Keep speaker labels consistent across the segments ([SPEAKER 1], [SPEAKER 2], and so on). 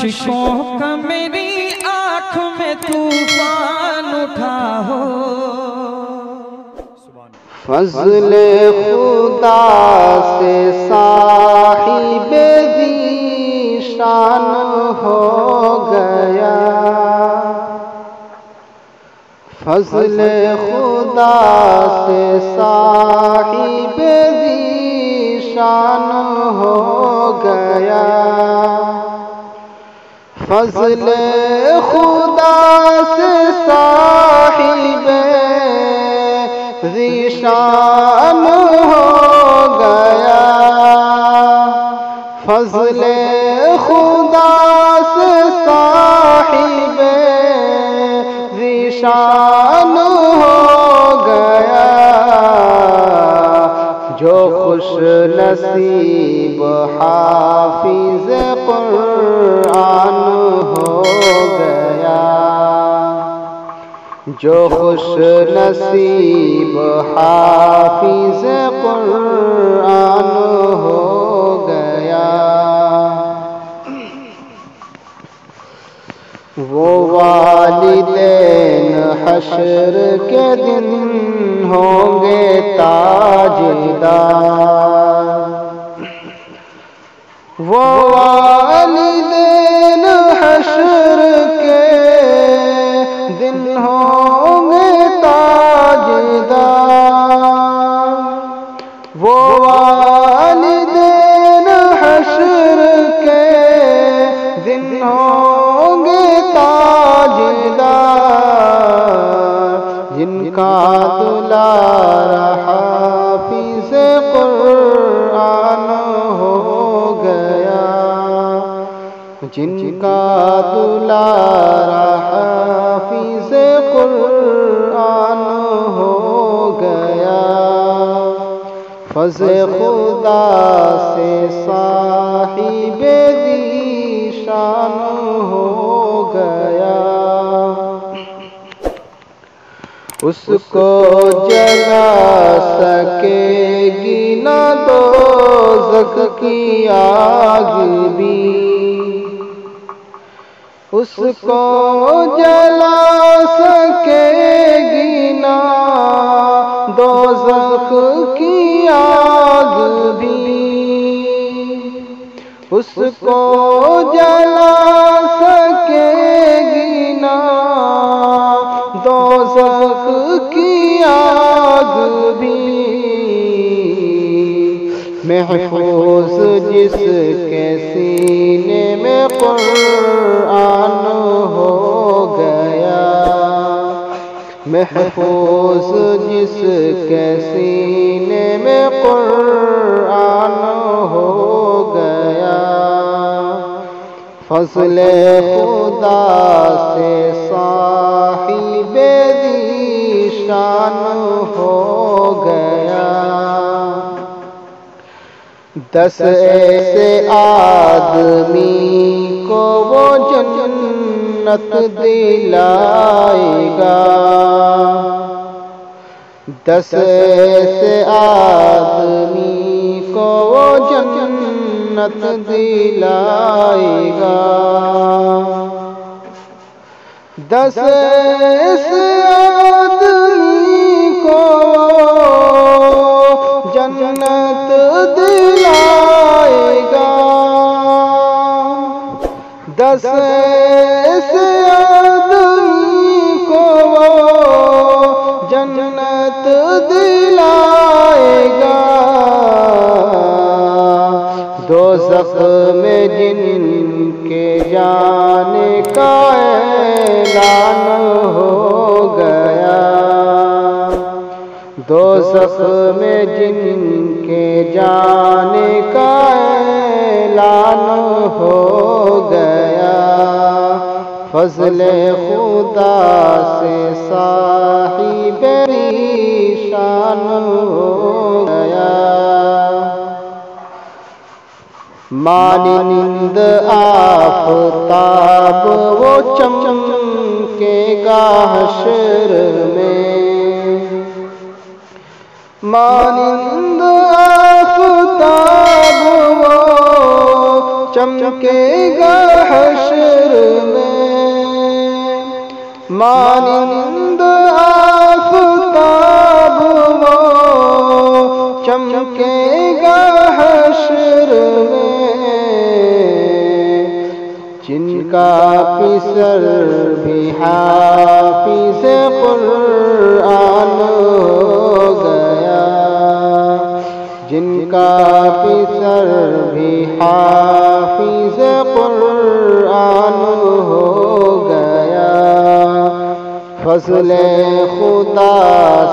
[SPEAKER 1] اشکوں کا میری آنکھ میں طوفان اٹھا ہو،
[SPEAKER 2] فضل خدا سے صاحب ذیشان ہو گیا، فضل خدا سے صاحب ذیشان ہو گیا، فضل خدا سے صاحب ذیشان ہو گیا، فضل خدا سے صاحب ذیشان ہو گیا، جو خوش نصیب حافظ قرآن ہو گیا، جو خوش نصیب حافظ قرآن ہو گیا، وہ والدین حشر کے دن ہوں گے تاجدار، وہ والدین حشر کے دن ہوں گے تاجدار، وہ والدین حشر کے دن ہوں گے تاجدار، جن کا دلار حافظ قرآن ہو گیا، جن کا دلار حافظ قرآن ہو گیا، فضل خدا سے صاحب ذیشان ہو گیا، اس کو جلا سکے گی نہ دوزخ کی آگ بھی، اس کو جلا سکے گی نہ دوزخ کی آگ بھی، اس کو جلا سکے گی نہ دوزخ کی آگ بھی، محفوظ جس کے سینے میں قرآن ہو گیا، محفوظ جس کے سینے میں قرآن ہو گیا، فضل خدا سے صاحب ذیشان ہو گیا، 10 ایسے آدمی کو وہ جنت دلائے گا، 10 ایسے آدمی کو وہ جنت دلائے گا، 10 ایسے آدمی کو جنت دلائے گا، 10 ایسے آدمی کو جنت دلائے گا، دوزخ میں جن کے جانے کا اعلان ہو گیا، دوزخ میں جن کے جانے کا اعلان ہو گیا، فضل خدا سے صاحب ذیشان ہو گیا، مانند آفتاب وہ چمکے گا حشر میں، مانند آفتاب وہ چمکے گا حشر مانند آفتاب وہ چمکے گا حشر میں، جن کا پسر بھی حافظ قرآن ہو گیا، جن کا پسر بھی حافظ قرآن ہو گیا، فضل خدا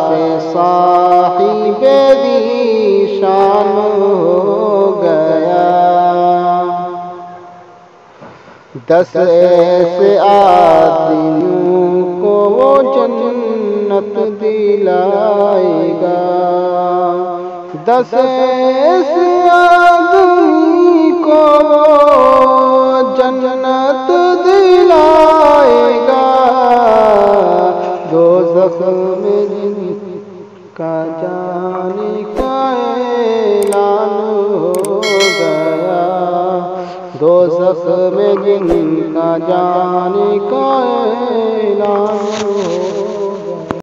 [SPEAKER 2] سے صاحب ذیشان ہو گیا۔ 10 ایسے آدمیوں کو وہ جنت دلائے گا، 10 ایسے آدمی کو وہ جنت دلائے گا، دوزخ میں جن کا جانے کا اعلان ہو گیا، دوزخ میں جن کا جانے کا اعلان ہو